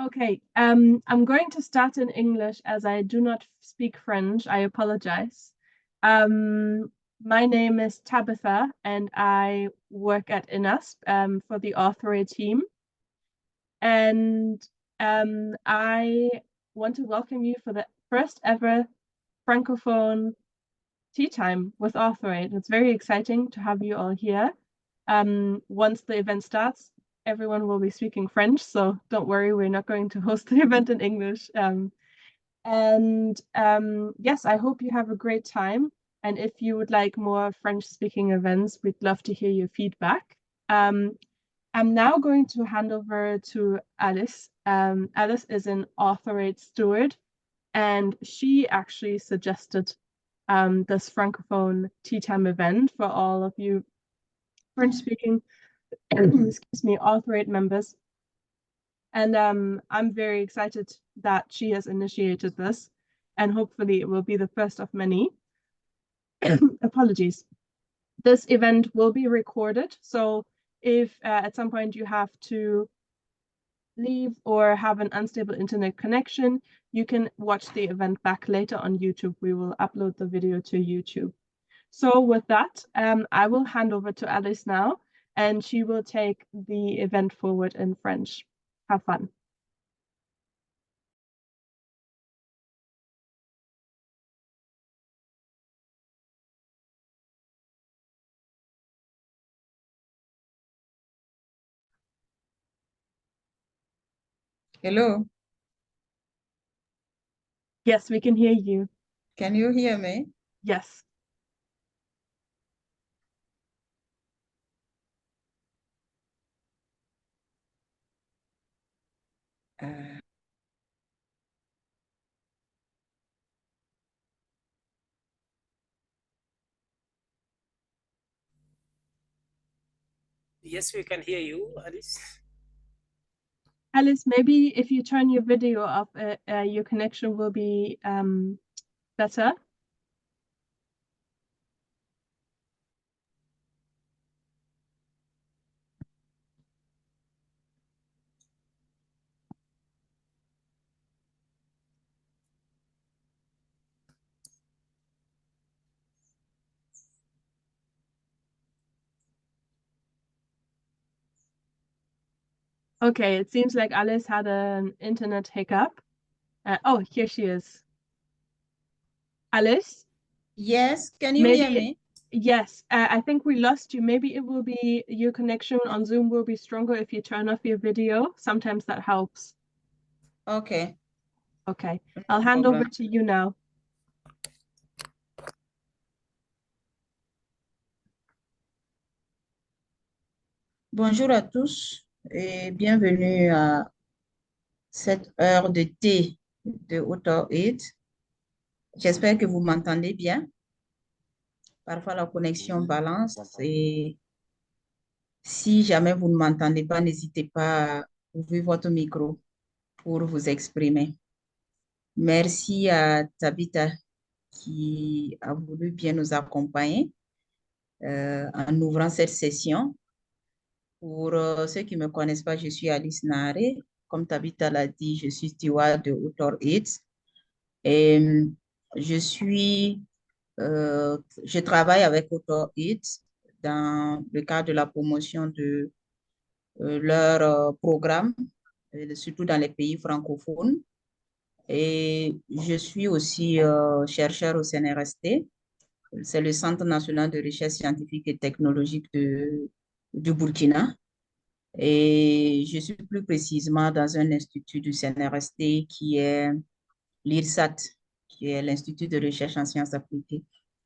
Okay, I'm going to start in English as I do not speak French. I apologize. Um, my name is Tabitha and I work at INASP for the Author team. And I want to welcome you for the first ever Francophone tea time with Authorate. It's very exciting to have you all here. Once the event starts, everyone will be speaking French, so don't worry, we're not going to host the event in English. Yes, I hope you have a great time. And if you would like more French-speaking events, we'd love to hear your feedback. I'm now going to hand over to Alice. Alice is an Authorate steward, and she actually suggested this Francophone tea time event for all of you French-speaking, excuse me, Authorate members. And I'm very excited that she has initiated this, and hopefully it will be the first of many. Apologies. This event will be recorded, so if at some point you have to leave or have an unstable internet connection, you can watch the event back later on YouTube. We will upload the video to YouTube. So with that, I will hand over to Alice now, and she will take the event forward in French. Have fun. Hello, Yes, we can hear you. can you hear me? Yes. Uh, Yes, we can hear you, Alice. Alice, maybe if you turn your video off, your connection will be better. Okay, it seems like Alice had an internet hiccup. Oh, here she is. Alice, yes, can you hear me? yes, I think we lost you. Maybe it will be your connection on Zoom will be stronger if you turn off your video. Sometimes that helps. Okay, Okay, no I'll hand over problem. to you now. Bonjour à tous et bienvenue à cette heure de thé de AuthorAid. J'espère que vous m'entendez bien. Parfois, la connexion balance et si jamais vous ne m'entendez pas, n'hésitez pas à ouvrir votre micro pour vous exprimer. Merci à Tabitha qui a voulu bien nous accompagner en ouvrant cette session. Pour ceux qui ne me connaissent pas, je suis Alice Nare. Comme Tabitha l'a dit, je suis steward de AuthorAid. Et je travaille avec AuthorAid dans le cadre de la promotion de leur programme, surtout dans les pays francophones. Et je suis aussi chercheur au CNRST. C'est le Centre national de recherche scientifique et technologique du Burkina. Et je suis plus précisément dans un institut du CNRST qui est l'IRSAT, qui est l'Institut de recherche en sciences appliquées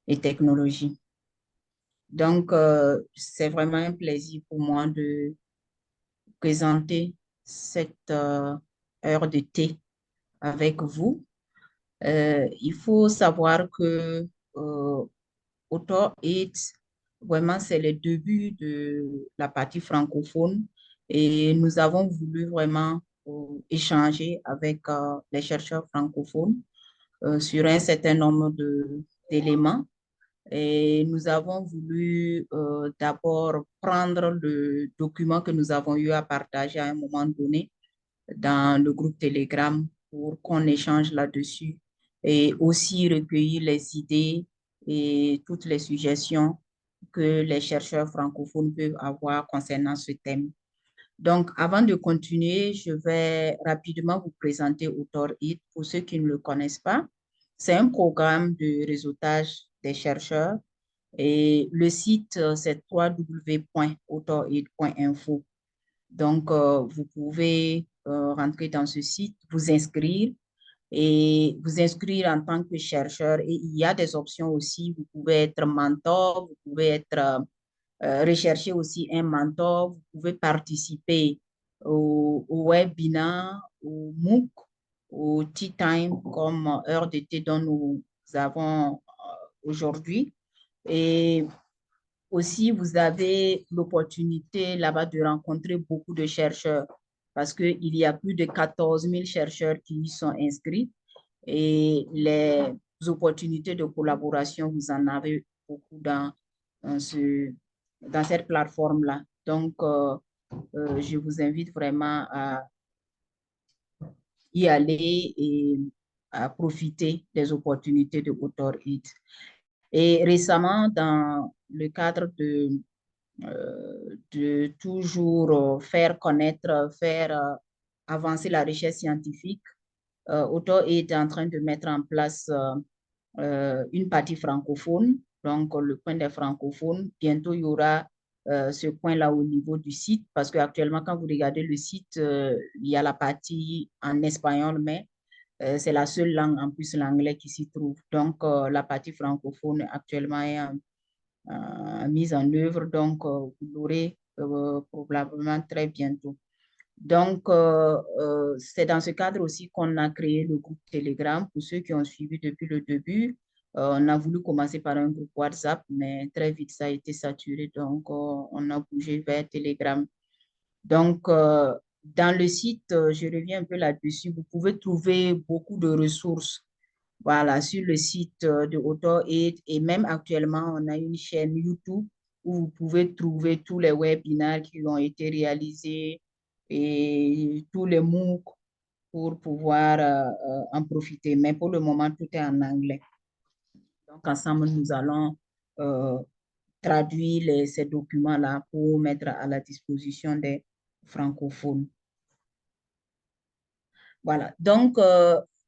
et technologies. Donc, c'est vraiment un plaisir pour moi de présenter cette heure de thé avec vous. Il faut savoir que AuthorAid, vraiment, c'est le début de la partie francophone et nous avons voulu vraiment échanger avec les chercheurs francophones sur un certain nombre d'éléments. Et nous avons voulu d'abord prendre le document que nous avons eu à partager à un moment donné dans le groupe Telegram pour qu'on échange là-dessus et aussi recueillir les idées et toutes les suggestions que les chercheurs francophones peuvent avoir concernant ce thème. Donc, avant de continuer, je vais rapidement vous présenter AuthorIT pour ceux qui ne le connaissent pas. C'est un programme de réseautage des chercheurs et le site, c'est www.autorit.info. Donc, vous pouvez rentrer dans ce site, vous inscrire en tant que chercheur. Et il y a des options aussi. Vous pouvez être mentor, vous pouvez être rechercher aussi un mentor, vous pouvez participer au webinaire, au MOOC, au Tea Time comme heure de thé dont nous avons aujourd'hui. Et aussi, vous avez l'opportunité là-bas de rencontrer beaucoup de chercheurs parce qu'il y a plus de 14 000 chercheurs qui y sont inscrits et les opportunités de collaboration, vous en avez beaucoup dans cette plateforme-là. Donc, je vous invite vraiment à y aller et à profiter des opportunités de AuthorIT. Et récemment, dans le cadre de toujours faire connaître, faire avancer la recherche scientifique, AuthorIT est en train de mettre en place une partie francophone, donc le coin des francophones. Bientôt, il y aura ce coin-là au niveau du site, parce qu'actuellement, quand vous regardez le site, il y a la partie en espagnol, mais c'est la seule langue, en plus l'anglais qui s'y trouve. Donc, la partie francophone actuellement est mise en œuvre, donc vous l'aurez probablement très bientôt. Donc, c'est dans ce cadre aussi qu'on a créé le groupe Telegram. Pour ceux qui ont suivi depuis le début, on a voulu commencer par un groupe WhatsApp, mais très vite, ça a été saturé. Donc, on a bougé vers Telegram. Donc, dans le site, je reviens un peu là-dessus, vous pouvez trouver beaucoup de ressources. Voilà, sur le site de AuthorIT et même actuellement, on a une chaîne YouTube où vous pouvez trouver tous les webinaires qui ont été réalisés et tous les MOOC pour pouvoir en profiter. Mais pour le moment, tout est en anglais. Donc, ensemble, nous allons euh, traduire ces documents-là pour mettre à la disposition des francophones. Voilà. Donc,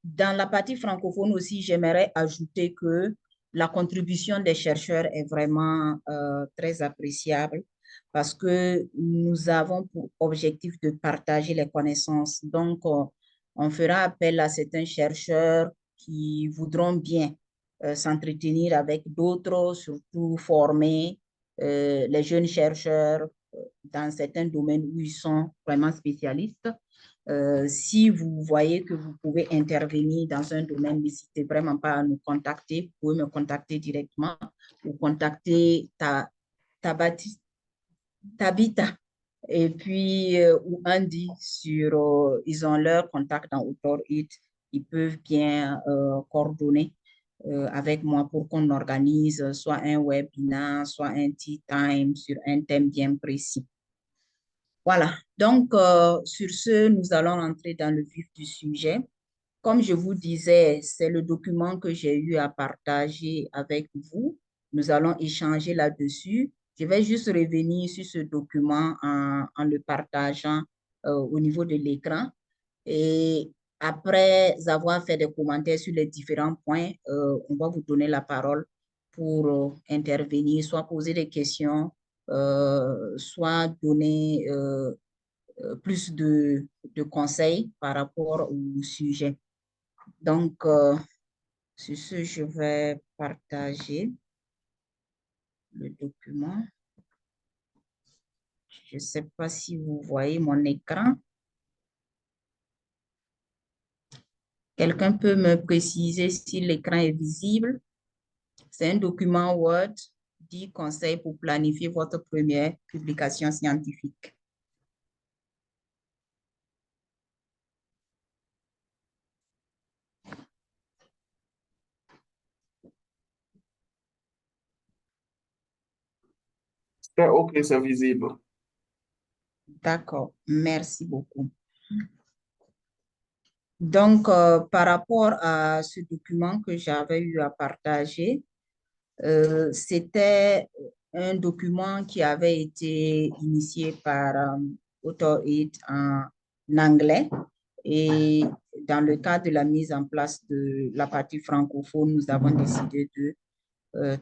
dans la partie francophone aussi, j'aimerais ajouter que la contribution des chercheurs est vraiment très appréciable parce que nous avons pour objectif de partager les connaissances. Donc, on fera appel à certains chercheurs qui voudront bien s'entretenir avec d'autres, surtout former les jeunes chercheurs dans certains domaines où ils sont vraiment spécialistes. Si vous voyez que vous pouvez intervenir dans un domaine, n'hésitez vraiment pas à nous contacter. Vous pouvez me contacter directement ou contacter Tabitha et puis ou Andy ils ont leur contact dans AuthorIT. Ils peuvent bien coordonner avec moi pour qu'on organise soit un webinaire, soit un tea time sur un thème bien précis. Voilà, donc sur ce, nous allons entrer dans le vif du sujet. Comme je vous disais, c'est le document que j'ai eu à partager avec vous. Nous allons échanger là-dessus. Je vais juste revenir sur ce document en le partageant au niveau de l'écran. Et après avoir fait des commentaires sur les différents points, on va vous donner la parole pour intervenir, soit poser des questions, soit donner plus de conseils par rapport au sujet. Donc, sur ce, je vais partager le document. Je ne sais pas si vous voyez mon écran. Quelqu'un peut me préciser si l'écran est visible? C'est un document Word, 10 conseils pour planifier votre première publication scientifique. C'est OK, c'est visible. D'accord, merci beaucoup. Donc, par rapport à ce document que j'avais eu à partager, c'était un document qui avait été initié par AuthorAid en anglais. Et dans le cadre de la mise en place de la partie francophone, nous avons décidé de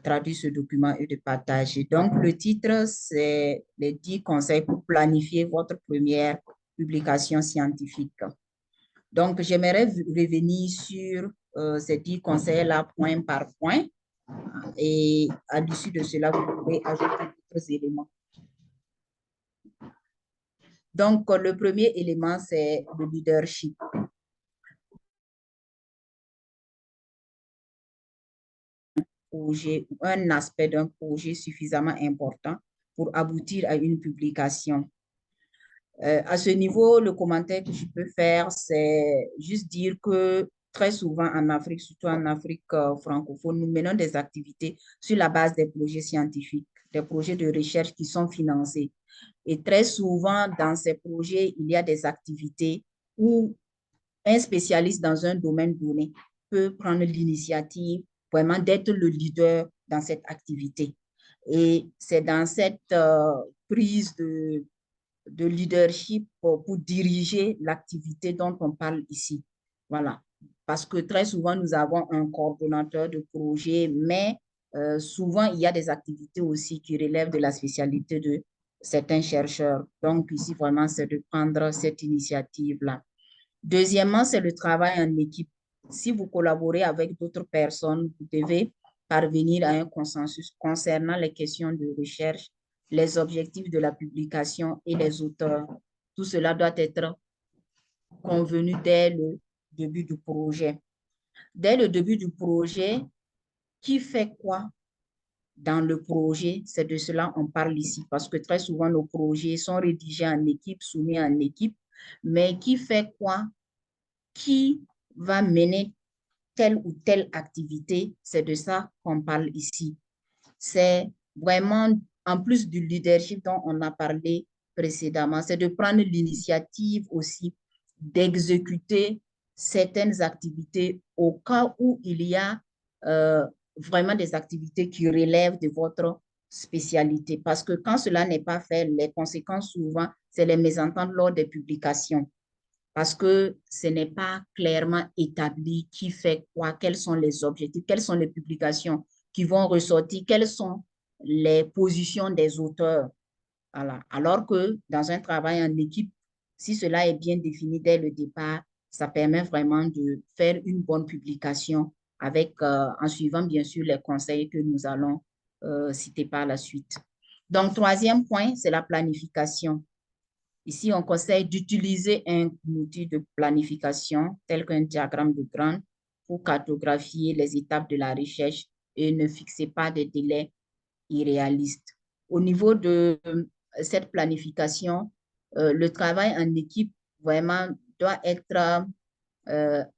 traduire ce document et de partager. Donc, le titre, c'est les 10 conseils pour planifier votre première publication scientifique. Donc, j'aimerais revenir sur ces 10 conseils-là point par point. Et à l'issue de cela, vous pouvez ajouter d'autres éléments. Donc, le premier élément, c'est le leadership. Projet, un aspect d'un projet suffisamment important pour aboutir à une publication. À ce niveau, le commentaire que je peux faire, c'est juste dire que très souvent en Afrique, surtout en Afrique francophone, nous menons des activités sur la base des projets scientifiques, des projets de recherche qui sont financés. Et très souvent, dans ces projets, il y a des activités où un spécialiste dans un domaine donné peut prendre l'initiative vraiment d'être le leader dans cette activité. Et c'est dans cette prise de leadership pour diriger l'activité dont on parle ici. Voilà. Parce que très souvent, nous avons un coordonnateur de projet, mais souvent, il y a des activités aussi qui relèvent de la spécialité de certains chercheurs. Donc, ici, vraiment, c'est de prendre cette initiative-là. Deuxièmement, c'est le travail en équipe. Si vous collaborez avec d'autres personnes, vous devez parvenir à un consensus concernant les questions de recherche, les objectifs de la publication et les auteurs. Tout cela doit être convenu dès le début du projet. Dès le début du projet, qui fait quoi dans le projet? C'est de cela qu'on parle ici, parce que très souvent, nos projets sont rédigés en équipe, soumis en équipe, mais qui fait quoi? Qui va mener telle ou telle activité? C'est de ça qu'on parle ici. C'est vraiment, en plus du leadership dont on a parlé précédemment, c'est de prendre l'initiative aussi d'exécuter certaines activités au cas où il y a vraiment des activités qui relèvent de votre spécialité. Parce que quand cela n'est pas fait, les conséquences souvent, c'est les mésententes lors des publications. Parce que ce n'est pas clairement établi qui fait quoi, quels sont les objectifs, quelles sont les publications qui vont ressortir, quelles sont les positions des auteurs. Voilà. Alors que dans un travail en équipe, si cela est bien défini dès le départ, ça permet vraiment de faire une bonne publication avec, en suivant bien sûr les conseils que nous allons citer par la suite. Donc, troisième point, c'est la planification. Ici, on conseille d'utiliser un outil de planification tel qu'un diagramme de Gantt pour cartographier les étapes de la recherche et ne fixez pas de délais irréalistes. Au niveau de cette planification, le travail en équipe vraiment doit être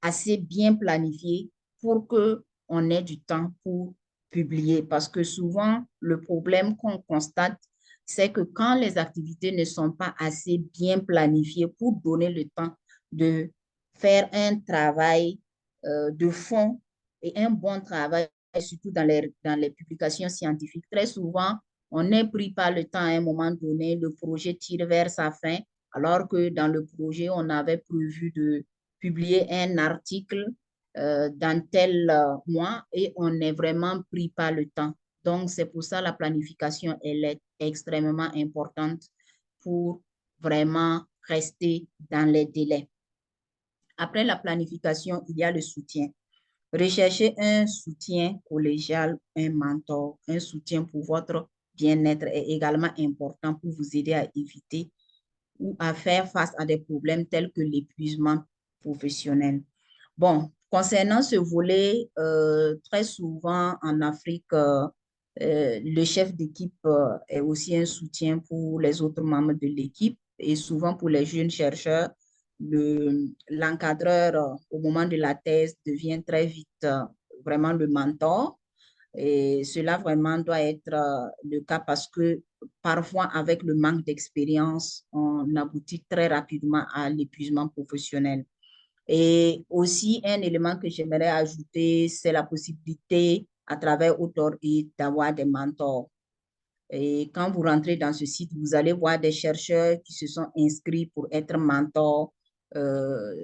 assez bien planifié pour qu'on ait du temps pour publier. Parce que souvent, le problème qu'on constate, c'est que quand les activités ne sont pas assez bien planifiées pour donner le temps de faire un travail de fond et un bon travail, surtout dans les publications scientifiques, très souvent, on n'est pris par le temps à un moment donné, le projet tire vers sa fin, alors que dans le projet, on avait prévu de publier un article dans tel mois et on n'est vraiment pris par le temps. Donc, c'est pour ça la planification, elle est extrêmement importante pour vraiment rester dans les délais. Après la planification, il y a le soutien. Recherchez un soutien collégial, un mentor, un soutien pour votre bien-être est également important pour vous aider à éviter ou à faire face à des problèmes tels que l'épuisement professionnel. Bon, concernant ce volet, très souvent en Afrique, le chef d'équipe est aussi un soutien pour les autres membres de l'équipe et souvent pour les jeunes chercheurs, l'encadreur au moment de la thèse devient très vite vraiment le mentor. Et cela vraiment doit être le cas parce que parfois, avec le manque d'expérience, on aboutit très rapidement à l'épuisement professionnel. Et aussi, un élément que j'aimerais ajouter, c'est la possibilité, à travers Author-It, d'avoir des mentors. Et quand vous rentrez dans ce site, vous allez voir des chercheurs qui se sont inscrits pour être mentors euh,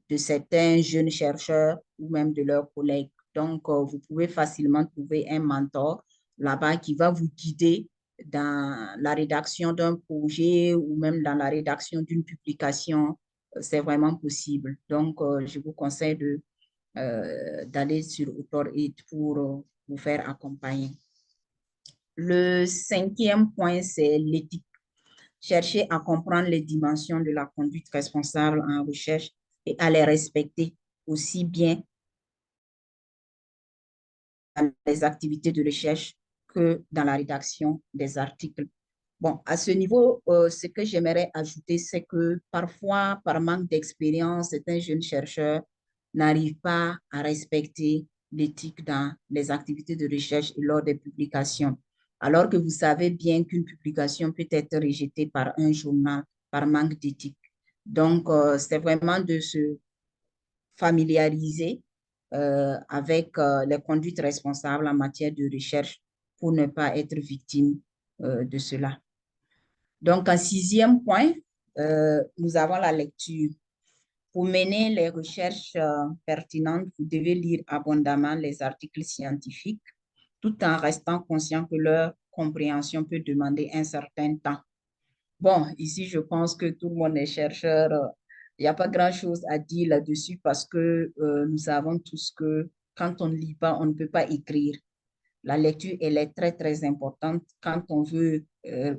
de certains jeunes chercheurs ou même de leurs collègues. Donc, vous pouvez facilement trouver un mentor là-bas qui va vous guider dans la rédaction d'un projet ou même dans la rédaction d'une publication. C'est vraiment possible. Donc, je vous conseille d'aller sur Author-It pour vous faire accompagner. Le cinquième point, c'est l'éthique. Chercher à comprendre les dimensions de la conduite responsable en recherche et à les respecter aussi bien dans les activités de recherche que dans la rédaction des articles. Bon, à ce niveau, ce que j'aimerais ajouter, c'est que parfois, par manque d'expérience, certains jeunes chercheurs n'arrivent pas à respecter l'éthique dans les activités de recherche et lors des publications, alors que vous savez bien qu'une publication peut être rejetée par un journal par manque d'éthique. Donc, c'est vraiment de se familiariser avec les conduites responsables en matière de recherche pour ne pas être victime de cela. Donc, en sixième point, nous avons la lecture. Pour mener les recherches pertinentes, vous devez lire abondamment les articles scientifiques tout en restant conscient que leur compréhension peut demander un certain temps. Bon, ici, je pense que tout le monde est chercheur. Il n'y a pas grand-chose à dire là-dessus parce que nous savons tous que quand on ne lit pas, on ne peut pas écrire. La lecture, elle est très, très importante quand on veut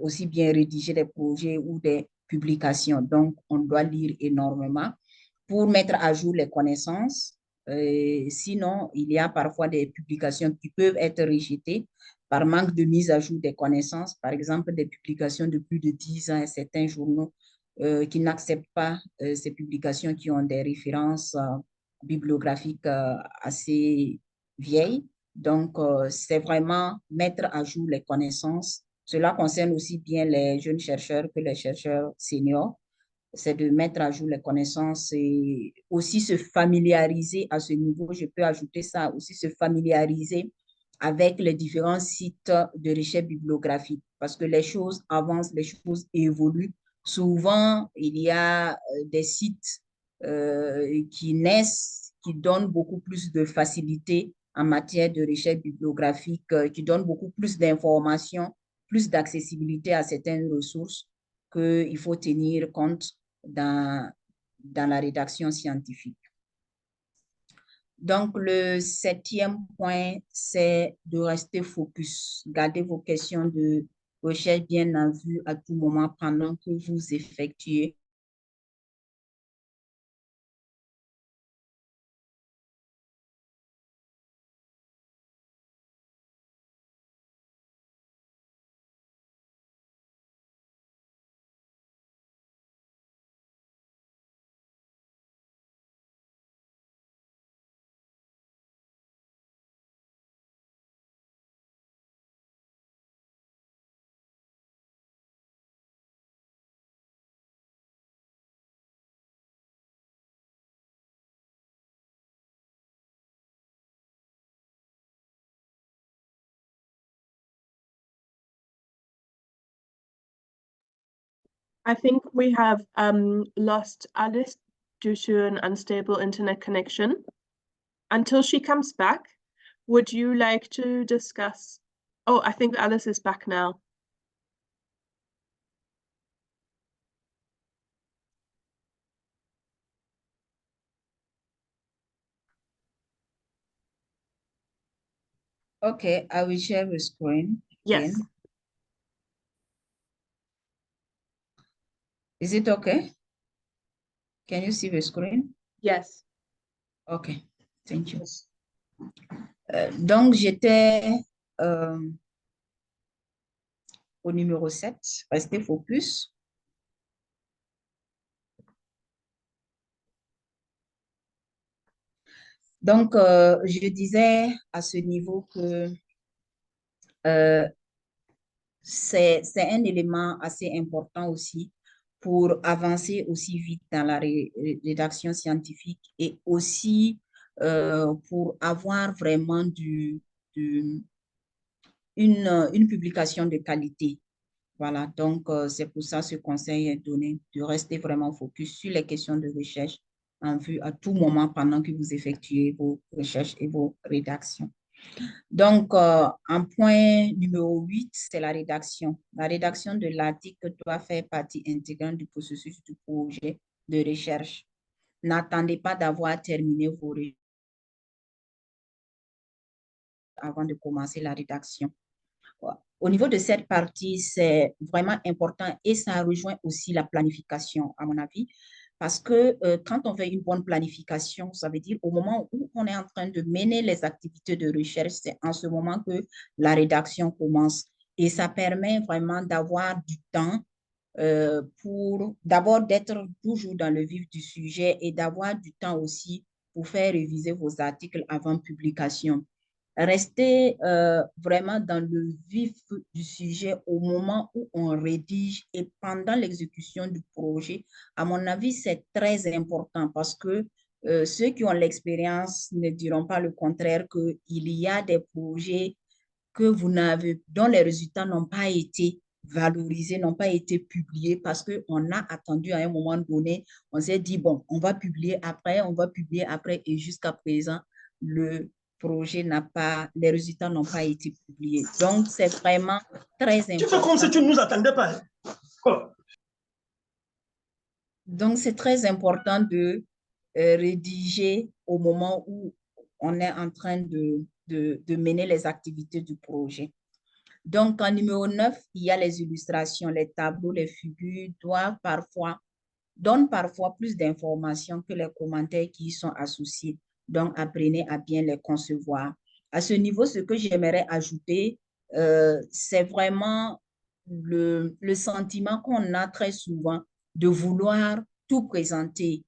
aussi bien rédiger des projets ou des publications. Donc, on doit lire énormément pour mettre à jour les connaissances. Sinon, il y a parfois des publications qui peuvent être rejetées par manque de mise à jour des connaissances. Par exemple, des publications de plus de 10 ans et certains journaux qui n'acceptent pas ces publications qui ont des références bibliographiques assez vieilles. Donc, c'est vraiment mettre à jour les connaissances. Cela concerne aussi bien les jeunes chercheurs que les chercheurs seniors. C'est de mettre à jour les connaissances et aussi se familiariser à ce niveau. Je peux ajouter ça, aussi se familiariser avec les différents sites de recherche bibliographique parce que les choses avancent, les choses évoluent. Souvent, il y a des sites qui naissent, qui donnent beaucoup plus de facilité en matière de recherche bibliographique, qui donnent beaucoup plus d'informations, plus d'accessibilité à certaines ressources qu'il faut tenir compte dans la rédaction scientifique. Donc, le septième point, c'est de rester focus. Gardez vos questions de recherche bien en vue à tout moment pendant que vous effectuez I think we have lost Alice due to an unstable internet connection. Until she comes back, would you like to discuss? Oh, I think Alice is back now. Okay, I will share the screen Yes. again. Is it okay? Can you see the screen? Yes. Okay, thank you. Donc, j'étais au numéro 7, restez focus. Donc, je disais à ce niveau que c'est un élément assez important aussi pour avancer aussi vite dans la rédaction scientifique et aussi pour avoir vraiment une publication de qualité. Voilà, donc c'est pour ça ce conseil est donné, de rester vraiment focus sur les questions de recherche en vue à tout moment pendant que vous effectuez vos recherches et vos rédactions. Donc, en point numéro 8, c'est la rédaction. La rédaction de l'article doit faire partie intégrante du processus du projet de recherche. N'attendez pas d'avoir terminé vos recherches avant de commencer la rédaction. Au niveau de cette partie, c'est vraiment important et ça rejoint aussi la planification, à mon avis, parce que quand on fait une bonne planification, ça veut dire au moment où on est en train de mener les activités de recherche, c'est en ce moment que la rédaction commence. Et ça permet vraiment d'avoir du temps pour d'abord d'être toujours dans le vif du sujet et d'avoir du temps aussi pour faire réviser vos articles avant publication. Rester vraiment dans le vif du sujet au moment où on rédige et pendant l'exécution du projet, à mon avis, c'est très important parce que ceux qui ont l'expérience ne diront pas le contraire qu'il y a des projets que vous n'avez, dont les résultats n'ont pas été valorisés, n'ont pas été publiés parce qu'on a attendu à un moment donné, on s'est dit, bon, on va publier après et jusqu'à présent, le projet n'a pas, les résultats n'ont pas été publiés. Donc, c'est vraiment très important. Tu fais comme si tu ne nous attendais pas. Quoi? Donc, c'est très important de rédiger au moment où on est en train de mener les activités du projet. Donc, en numéro 9, il y a les illustrations, les tableaux, les figures donnent parfois plus d'informations que les commentaires qui y sont associés. Donc, apprenez à bien les concevoir. À ce niveau, ce que j'aimerais ajouter, c'est vraiment le sentiment qu'on a très souvent de vouloir tout présenter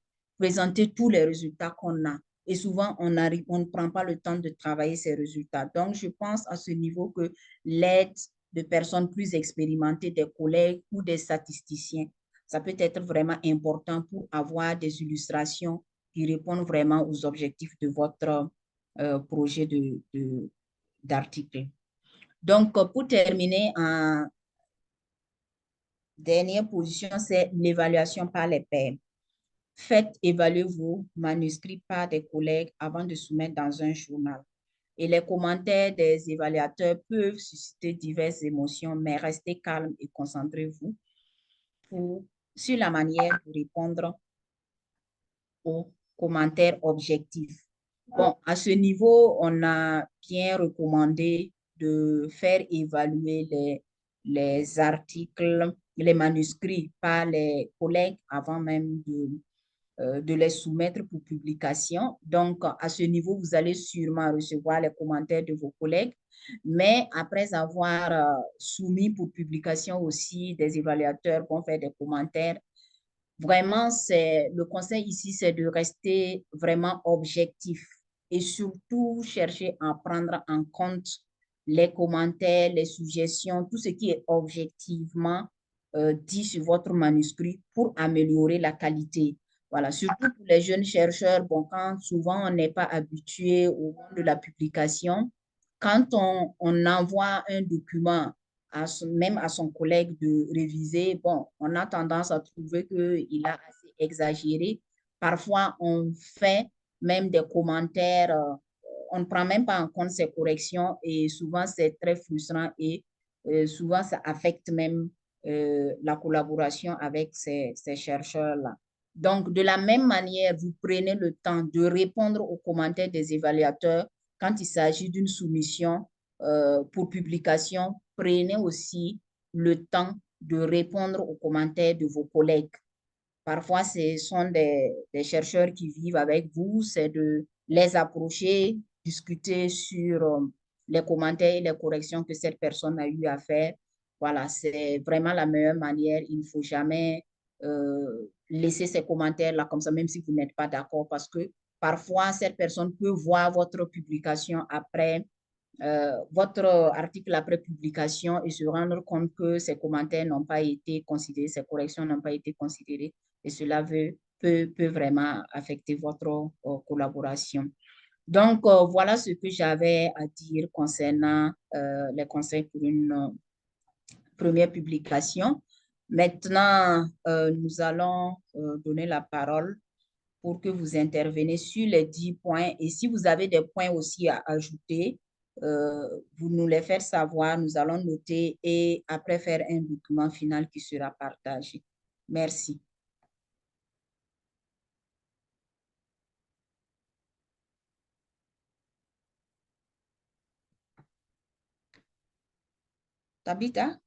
tous les résultats qu'on a. Et souvent, on ne prend pas le temps de travailler ces résultats. Donc, je pense à ce niveau que l'aide de personnes plus expérimentées, des collègues ou des statisticiens, ça peut être vraiment important pour avoir des illustrations qui répondent vraiment aux objectifs de votre projet d'article. Donc, pour terminer, en dernière position, c'est l'évaluation par les pairs. Faites évaluer vos manuscrits par des collègues avant de soumettre dans un journal. Et les commentaires des évaluateurs peuvent susciter diverses émotions, mais restez calme et concentrez-vous sur la manière de répondre aux commentaires objectifs. Bon, à ce niveau, on a bien recommandé de faire évaluer les articles, les manuscrits par les collègues avant même de les soumettre pour publication. Donc, à ce niveau, vous allez sûrement recevoir les commentaires de vos collègues, mais après avoir soumis pour publication aussi, des évaluateurs vont faire des commentaires. Vraiment, le conseil ici, c'est de rester vraiment objectif et surtout chercher à prendre en compte les commentaires, les suggestions, tout ce qui est objectivement dit sur votre manuscrit pour améliorer la qualité. Voilà, surtout pour les jeunes chercheurs, bon, quand souvent on n'est pas habitué au monde de la publication, quand on envoie un document même à son collègue de réviser, bon, on a tendance à trouver qu'il a assez exagéré. Parfois, on fait même des commentaires, on ne prend même pas en compte ces corrections et souvent, c'est très frustrant et souvent, ça affecte même la collaboration avec ces chercheurs-là. Donc, de la même manière, vous prenez le temps de répondre aux commentaires des évaluateurs quand il s'agit d'une soumission pour publication. Prenez aussi le temps de répondre aux commentaires de vos collègues. Parfois, ce sont des chercheurs qui vivent avec vous, c'est de les approcher, discuter sur les commentaires et les corrections que cette personne a eu à faire. Voilà, c'est vraiment la meilleure manière. Il ne faut jamais laisser ces commentaires-là comme ça, même si vous n'êtes pas d'accord, parce que parfois, cette personne peut voir votre publication après votre article après publication et se rendre compte que ces commentaires n'ont pas été considérés, ces corrections n'ont pas été considérées, et cela peut vraiment affecter votre collaboration. Donc, voilà ce que j'avais à dire concernant les conseils pour une première publication. Maintenant, nous allons donner la parole pour que vous interveniez sur les 10 points. Et si vous avez des points aussi à ajouter, vous nous les faites savoir. Nous allons noter et après faire un document final qui sera partagé. Merci. Tabitha?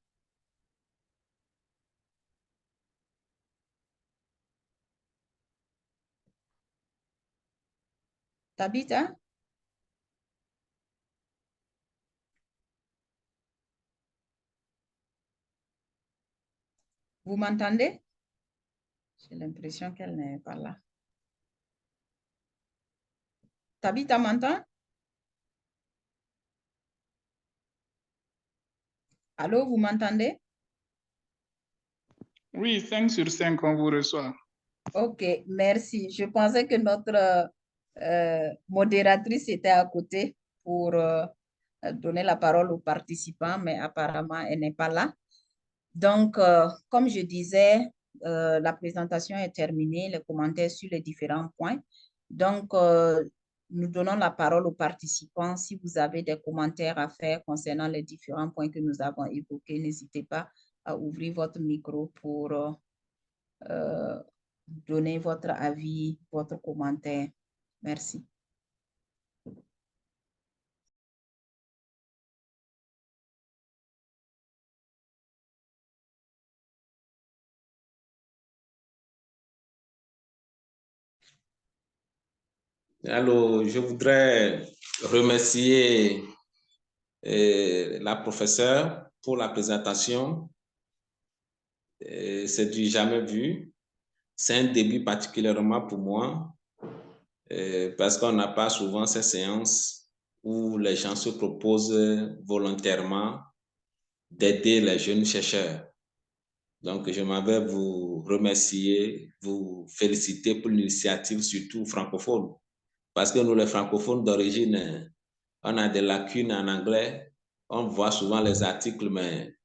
Tabitha? Vous m'entendez? J'ai l'impression qu'elle n'est pas là. Tabitha m'entend? Allô, vous m'entendez? Oui, 5 sur 5, on vous reçoit. OK, merci. Je pensais que notre modératrice était à côté pour donner la parole aux participants, mais apparemment, elle n'est pas là. Donc, comme je disais, la présentation est terminée, les commentaires sur les différents points. Donc, nous donnons la parole aux participants. Si vous avez des commentaires à faire concernant les différents points que nous avons évoqués, n'hésitez pas à ouvrir votre micro pour donner votre avis, votre commentaire. Merci. Alors, je voudrais remercier la professeure pour la présentation. C'est du jamais vu. C'est un début particulièrement pour moi parce qu'on n'a pas souvent ces séances où les gens se proposent volontairement d'aider les jeunes chercheurs. Donc, je m'avais vous remercier, vous féliciter pour l'initiative, surtout francophone. Parce que nous, les francophones d'origine, on a des lacunes en anglais. On voit souvent les articles, mais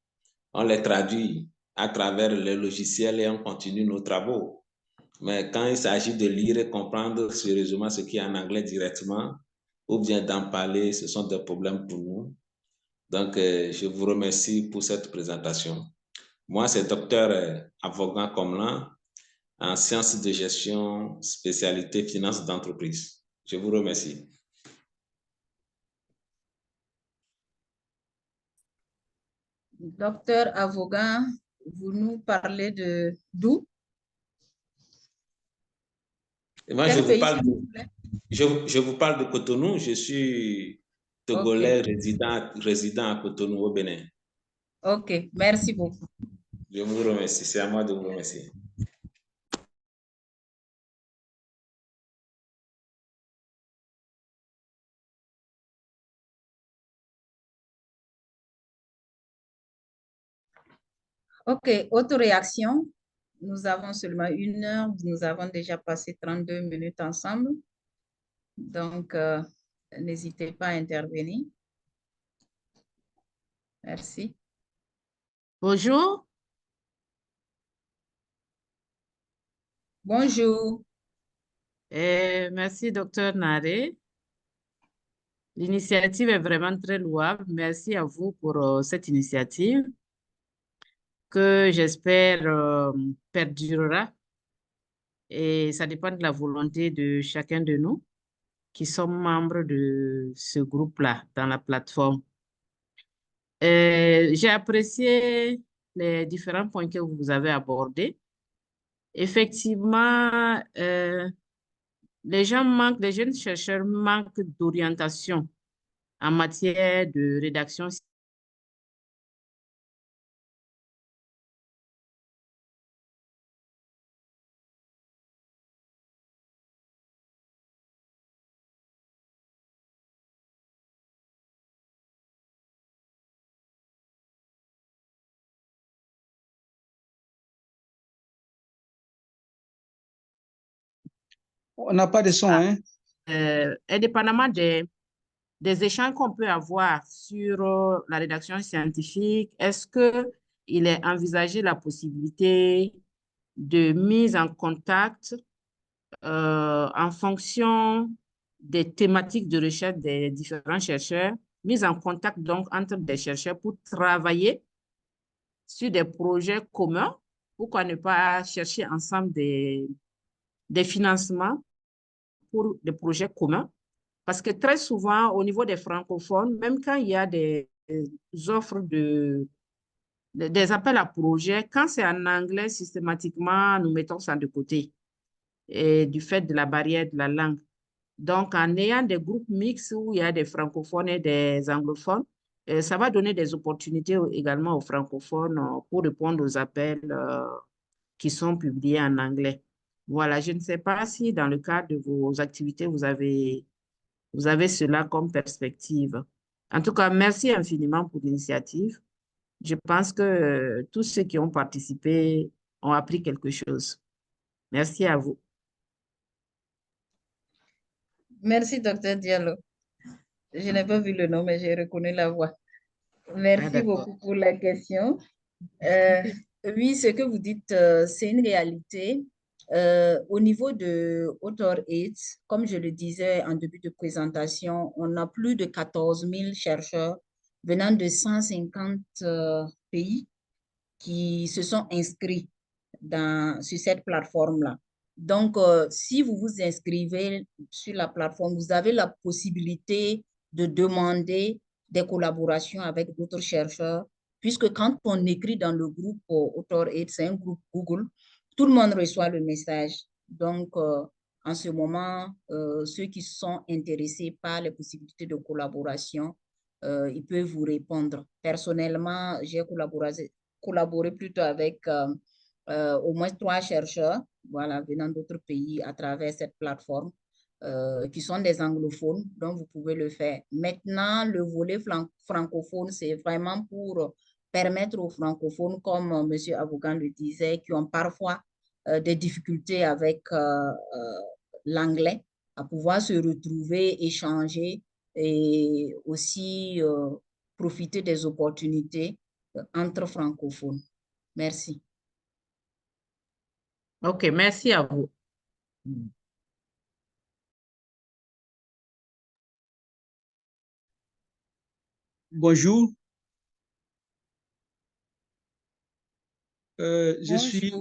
on les traduit à travers les logiciels et on continue nos travaux. Mais quand il s'agit de lire et comprendre sérieusement ce qui est en anglais directement, ou bien d'en parler, ce sont des problèmes pour nous. Donc, je vous remercie pour cette présentation. Moi, c'est Dr Avogan Komlan, en sciences de gestion, spécialité finance d'entreprise. Je vous remercie. Docteur Avogan, vous nous parlez de d'où? Et moi, Quel pays, s'il vous plaît? je vous parle de Cotonou. Je suis togolais résident à Cotonou, au Bénin. OK, merci beaucoup. Je vous remercie. C'est à moi de vous remercier. OK, autre réaction. Nous avons seulement 1 heure. Nous avons déjà passé 32 minutes ensemble. Donc, n'hésitez pas à intervenir. Merci. Bonjour. Bonjour. Merci, docteur Nare. L'initiative est vraiment très louable. Merci à vous pour cette initiative que j'espère perdurera. Et ça dépend de la volonté de chacun de nous qui sommes membres de ce groupe-là dans la plateforme. J'ai apprécié les différents points que vous avez abordés. Effectivement, les jeunes chercheurs manquent d'orientation en matière de rédaction On n'a pas de son, hein? Indépendamment des échanges qu'on peut avoir sur la rédaction scientifique, est-ce qu'il est envisagé la possibilité de mise en contact en fonction des thématiques de recherche des différents chercheurs, mise en contact donc entre des chercheurs pour travailler sur des projets communs? Pourquoi ne pas chercher ensemble des financements pour des projets communs? Parce que très souvent, au niveau des francophones, même quand il y a des offres des appels à projets, quand c'est en anglais, systématiquement, nous mettons ça de côté, et du fait de la barrière de la langue. Donc, en ayant des groupes mixtes où il y a des francophones et des anglophones, ça va donner des opportunités également aux francophones pour répondre aux appels qui sont publiés en anglais. Voilà, je ne sais pas si dans le cadre de vos activités, vous avez cela comme perspective. En tout cas, merci infiniment pour l'initiative. Je pense que tous ceux qui ont participé ont appris quelque chose. Merci à vous. Merci, Dr. Diallo. Je n'ai pas vu le nom, mais j'ai reconnu la voix. Merci beaucoup pour la question. Oui, ce que vous dites, c'est une réalité. Au niveau de AuthorAid, comme je le disais en début de présentation, on a plus de 14 000 chercheurs venant de 150 pays qui se sont inscrits sur cette plateforme-là. Donc, si vous vous inscrivez sur la plateforme, vous avez la possibilité de demander des collaborations avec d'autres chercheurs, puisque quand on écrit dans le groupe AuthorAid, c'est un groupe Google, tout le monde reçoit le message. Donc, en ce moment, ceux qui sont intéressés par les possibilités de collaboration, ils peuvent vous répondre. Personnellement, j'ai collaboré plutôt avec au moins 3 chercheurs, voilà, venant d'autres pays à travers cette plateforme, qui sont des anglophones, donc vous pouvez le faire. Maintenant, le volet francophone, c'est vraiment pour permettre aux francophones, comme M. Avogan le disait, qui ont parfois des difficultés avec l'anglais, à pouvoir se retrouver, échanger et aussi profiter des opportunités entre francophones. Merci. OK, merci à vous. Bonjour. Je suis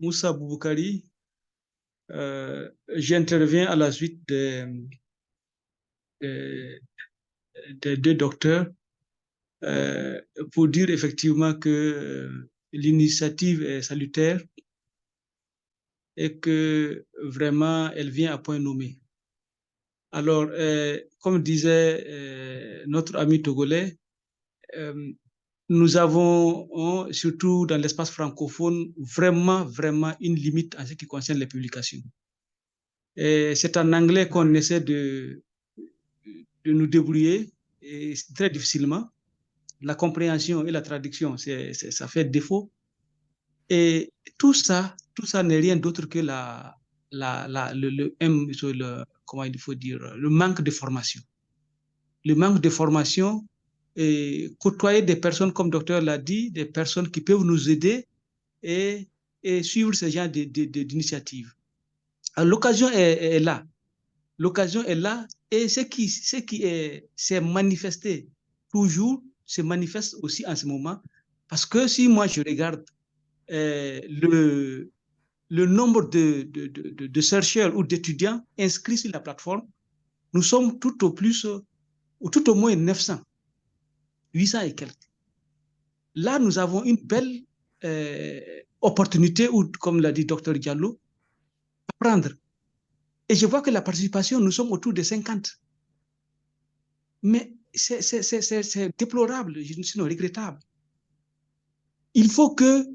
Moussa Bouboukari. J'interviens à la suite des 2 docteurs pour dire effectivement que l'initiative est salutaire et que vraiment elle vient à point nommé. Alors, comme disait notre ami togolais, nous avons, surtout dans l'espace francophone, vraiment une limite en ce qui concerne les publications. C'est en anglais qu'on essaie de nous débrouiller, et très difficilement. La compréhension et la traduction, ça fait défaut. Et tout ça n'est rien d'autre que comment il faut dire, le manque de formation. Le manque de formation, et côtoyer des personnes, comme le docteur l'a dit, des personnes qui peuvent nous aider et suivre ce genre d'initiative. L'occasion est là. L'occasion est là, et ce qui s'est manifesté toujours se manifeste aussi en ce moment, parce que si moi je regarde le nombre de chercheurs ou d'étudiants inscrits sur la plateforme, nous sommes tout au moins 900, 800 et quelques. Là, nous avons une belle opportunité, ou comme l'a dit Dr Diallo, à prendre. Et je vois que la participation, nous sommes autour de 50. Mais c'est déplorable, sinon regrettable. Il faut que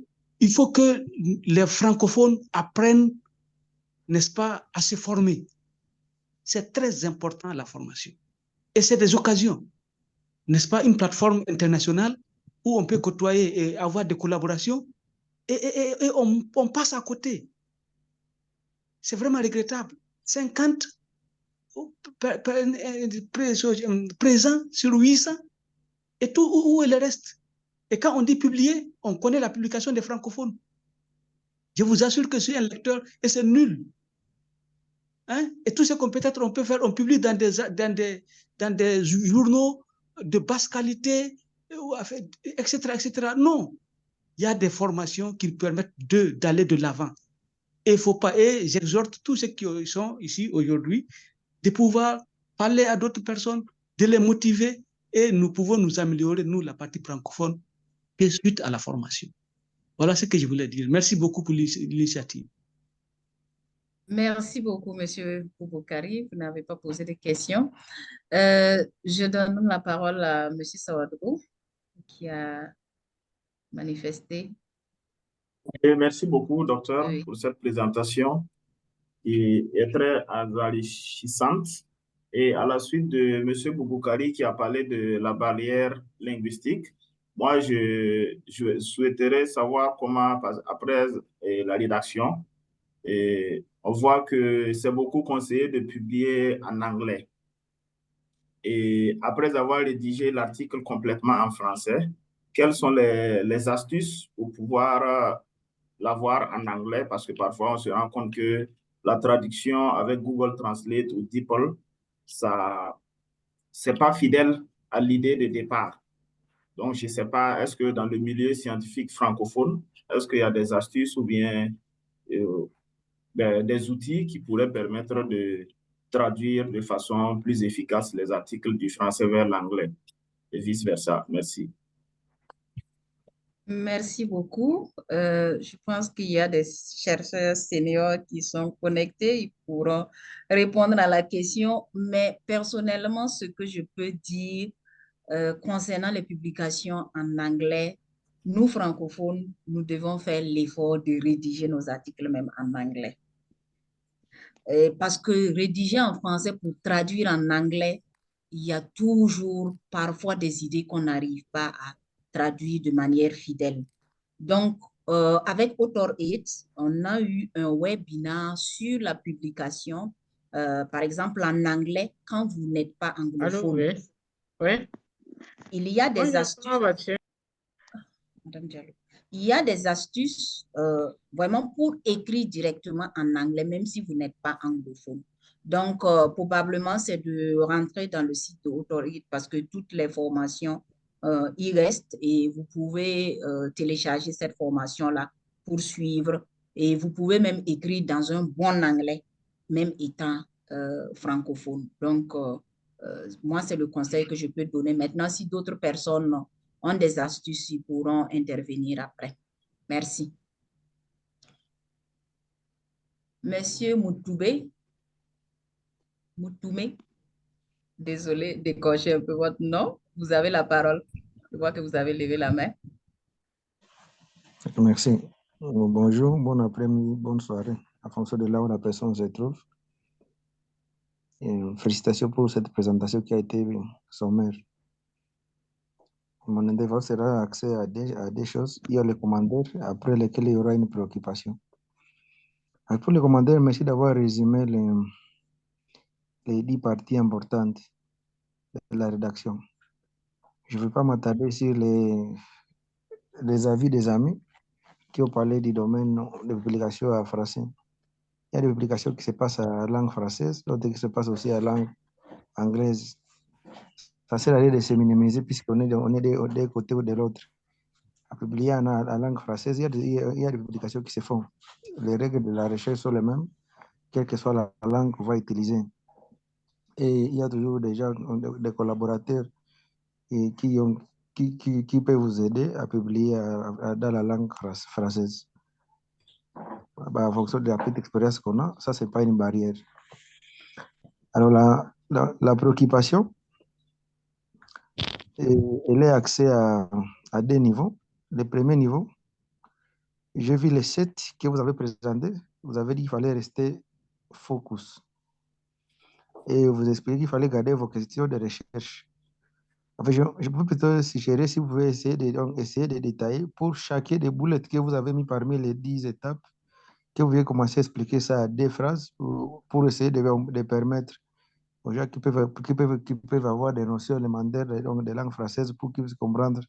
les francophones apprennent, n'est-ce pas, à se former. C'est très important, la formation. Et c'est des occasions, n'est-ce pas, une plateforme internationale où on peut côtoyer et avoir des collaborations, et on passe à côté. C'est vraiment regrettable. 50 présents sur 800. Et tout, où est le reste? Et quand on dit publier, on connaît la publication des francophones. Je vous assure que je suis un lecteur et c'est nul. Hein? Et tout ce qu'on peut-être on peut faire, on publie dans des journaux de basse qualité, etc., etc. Non, il y a des formations qui permettent d'aller de l'avant. Et il faut pas, et j'exhorte tous ceux qui sont ici aujourd'hui de pouvoir parler à d'autres personnes, de les motiver, et nous pouvons nous améliorer, nous, la partie francophone, et suite à la formation. Voilà ce que je voulais dire. Merci beaucoup pour l'initiative. Merci beaucoup, Monsieur Bouboukari. Vous n'avez pas posé de questions. Je donne la parole à Monsieur Sawadou, qui a manifesté. Et merci beaucoup, docteur, Oui. pour cette présentation qui est très enrichissante. Et à la suite de Monsieur Bouboukari qui a parlé de la barrière linguistique, moi, je souhaiterais savoir comment, après la rédaction, et on voit que c'est beaucoup conseillé de publier en anglais. Et après avoir rédigé l'article complètement en français, quelles sont les astuces pour pouvoir l'avoir en anglais? Parce que parfois, on se rend compte que la traduction avec Google Translate ou DeepL, ça, c'est pas fidèle à l'idée de départ. Donc, je ne sais pas, est-ce que dans le milieu scientifique francophone, est-ce qu'il y a des astuces ou bien des outils qui pourraient permettre de traduire de façon plus efficace les articles du français vers l'anglais et vice-versa? Merci. Merci beaucoup. Je pense qu'il y a des chercheurs seniors qui sont connectés. Ils pourront répondre à la question. Mais personnellement, ce que je peux dire concernant les publications en anglais, nous, francophones, nous devons faire l'effort de rédiger nos articles même en anglais. Parce que rédiger en français pour traduire en anglais, il y a toujours parfois des idées qu'on n'arrive pas à traduire de manière fidèle. Donc, avec AuthorAid, on a eu un webinaire sur la publication, par exemple en anglais, quand vous n'êtes pas anglophone. Allô, oui. Oui. Il y a des Bonjour, astuces. comment vas-tu? Madame Diallo. Il y a des astuces vraiment pour écrire directement en anglais, même si vous n'êtes pas anglophone. Donc, probablement, c'est de rentrer dans le site de AuthorAid parce que toutes les formations y restent et vous pouvez télécharger cette formation-là pour suivre. Et vous pouvez même écrire dans un bon anglais, même étant francophone. Donc, moi, c'est le conseil que je peux donner. Maintenant, si d'autres personnes ont des astuces, ils pourront intervenir après. Merci. Monsieur Moutoubé, désolé d'écorcher un peu votre nom. Vous avez la parole. Je vois que vous avez levé la main. Merci. Bonjour, bon après-midi, bonne soirée, en fonction de là où la personne se trouve. Et félicitations pour cette présentation qui a été sommaire. Mon endeavor sera accès à des choses. Il y a les commentaires après lesquels il y aura une préoccupation. Alors pour les commentaires, merci d'avoir résumé les 10 parties importantes de la rédaction. Je ne vais pas m'attarder sur les avis des amis qui ont parlé du domaine de publication en français. Il y a des publications qui se passent en langue française, d'autres qui se passent aussi en langue anglaise. Ça sert à rien de se minimiser puisqu'on est d'un côté ou de l'autre. À publier en langue française, il y a des publications qui se font. Les règles de la recherche sont les mêmes, quelle que soit la langue qu'on va utiliser. Et il y a toujours déjà des collaborateurs qui peuvent vous aider à publier dans la langue française. En fonction de la petite expérience qu'on a, ça, ce n'est pas une barrière. Alors, la préoccupation, elle est axée à 2 niveaux. Le premier niveau, j'ai vu les 7 que vous avez présentés. Vous avez dit qu'il fallait rester focus. Et vous expliquez qu'il fallait garder vos questions de recherche. Enfin, je peux plutôt suggérer si vous pouvez essayer de détailler pour chacun des boulettes que vous avez mis parmi les 10 étapes, que vous pouvez commencer à expliquer ça à des phrases pour essayer de permettre aux gens qui peuvent avoir des notions élémentaires de langue française pour qu'ils puissent comprendre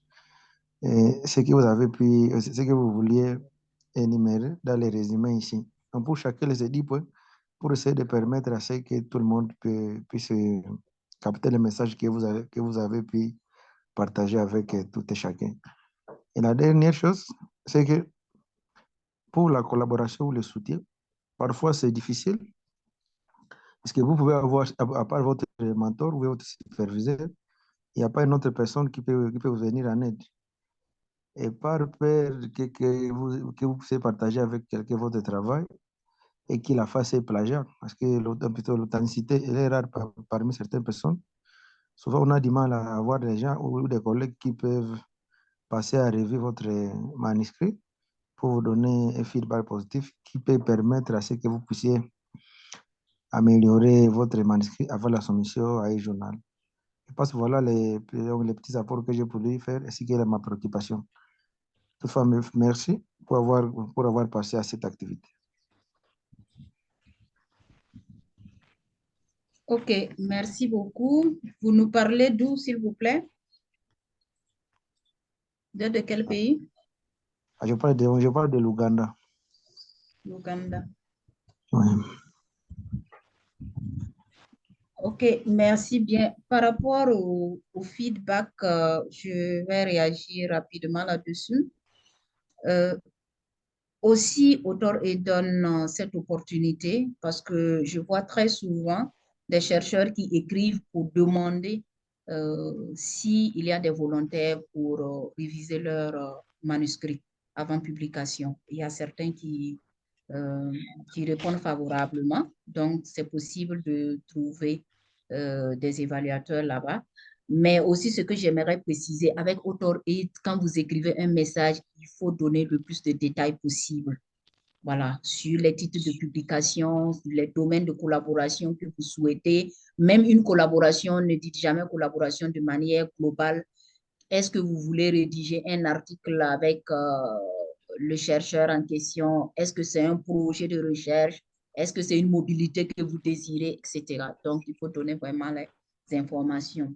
ce que vous avez pu, ce que vous vouliez énumérer dans les résumés ici. Donc, pour chacun les 10 points, pour essayer de permettre à ce que tout le monde puisse capter le message que vous avez pu partager avec tout et chacun. Et la dernière chose, c'est que pour la collaboration ou le soutien, parfois c'est difficile, parce que vous pouvez avoir, à part votre mentor ou votre superviseur, il n'y a pas une autre personne qui peut vous venir en aide. Et par peur que vous puissiez partager avec quelqu'un votre travail et qu'il a fait plagiat, parce que l'authenticité est rare parmi certaines personnes. Souvent, on a du mal à avoir des gens ou des collègues qui peuvent passer à revue votre manuscrit pour vous donner un feedback positif qui peut permettre à ce que vous puissiez améliorer votre manuscrit avant la soumission à un journal. Je pense que voilà les petits apports que j'ai voulu faire ainsi que ma préoccupation. Toutefois, merci pour avoir passé à cette activité. Ok, merci beaucoup. Vous nous parlez d'où, s'il vous plaît? De quel pays? Je parle de l'Ouganda. L'Ouganda. Oui. Ok, merci bien. Par rapport au feedback, je vais réagir rapidement là-dessus. Aussi, Autor-Aid donne cette opportunité parce que je vois très souvent des chercheurs qui écrivent pour demander s'il y a des volontaires pour réviser leur manuscrit avant publication. Il y a certains qui répondent favorablement, donc c'est possible de trouver des évaluateurs là-bas. Mais aussi, ce que j'aimerais préciser, avec Autor-Aid, quand vous écrivez un message, il faut donner le plus de détails possible. Voilà, sur les titres de publication, sur les domaines de collaboration que vous souhaitez. Même une collaboration, ne dites jamais collaboration de manière globale. Est-ce que vous voulez rédiger un article avec le chercheur en question? Est-ce que c'est un projet de recherche? Est-ce que c'est une mobilité que vous désirez, etc. Donc, il faut donner vraiment les informations.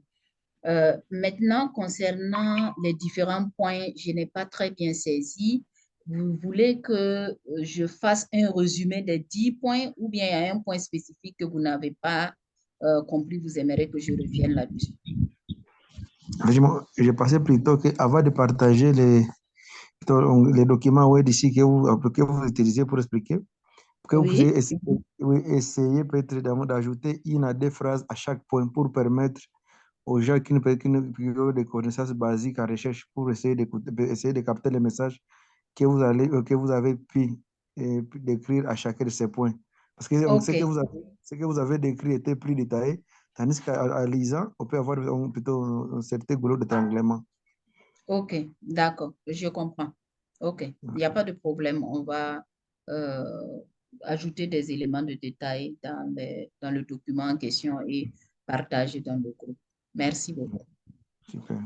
Maintenant, concernant les différents points, je n'ai pas très bien saisi. Vous voulez que je fasse un résumé des 10 points ou bien il y a un point spécifique que vous n'avez pas compris, vous aimeriez que je revienne là-dessus? Je pensais plutôt qu'avant de partager les documents Word ici que vous utilisez pour expliquer, que vous puissiez essayer peut-être d'ajouter une à deux phrases à chaque point pour permettre aux gens qui ont des connaissances basiques en recherche pour essayer de capter les messages que vous avez pu décrire à chacun de ces points. Parce que ce que vous avez décrit était plus détaillé, tandis qu'à lisant, on peut avoir plutôt un certain goulot d'étranglement. Ok, d'accord, je comprends. Ok, il n'y a pas de problème. On va ajouter des éléments de détail dans le document en question et partager dans le groupe. Merci beaucoup. Super.